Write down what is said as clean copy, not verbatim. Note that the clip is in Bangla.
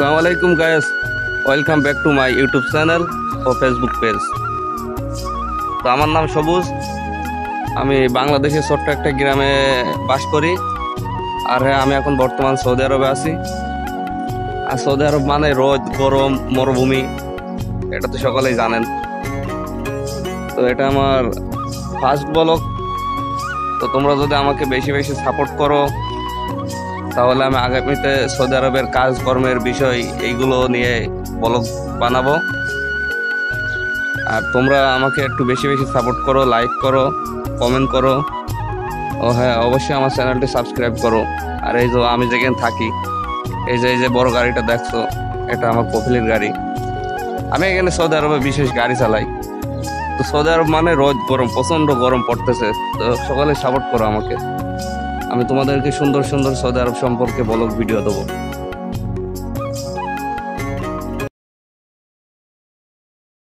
আসসালামু আলাইকুম guys, welcome back to my YouTube channel ও ফেসবুক পেজ। তো আমার নাম সবুজ। আমি বাংলাদেশের ছোট্ট একটা গ্রামে বাস করি। আর হ্যাঁ, আমি এখন বর্তমান সৌদি আরবে আছি। আর সৌদি আরব মানে রোদ, গরম, মরুভূমি, এটা তো সকলেই জানেন। তো এটা আমার ফার্স্ট ব্লগ। তো তোমরা যদি আমাকে বেশি বেশি সাপোর্ট করো, তাহলে আমি আগামীতে সৌদি আরবের কাজকর্মের বিষয় এইগুলো নিয়ে ব্লগ বানাবো। আর তোমরা আমাকে একটু বেশি বেশি সাপোর্ট করো, লাইক করো, কমেন্ট করো। ও হ্যাঁ, অবশ্যই আমার চ্যানেলটি সাবস্ক্রাইব করো। আর এই যে আমি যেখানে থাকি, এই যে বড় গাড়িটা দেখছো, এটা আমার কফিলের গাড়ি। আমি এখানে সৌদি আরবে বিশেষ গাড়ি চালাই। তো সৌদি আরব মানে রোদ, গরম, প্রচন্ড গরম পড়তেছে। তো সকালে সাপোর্ট করো আমাকে। আমি তোমাদেরকে সুন্দর সুন্দর সৌদি আরব সম্পর্কে ব্লগ ভিডিও দেবো।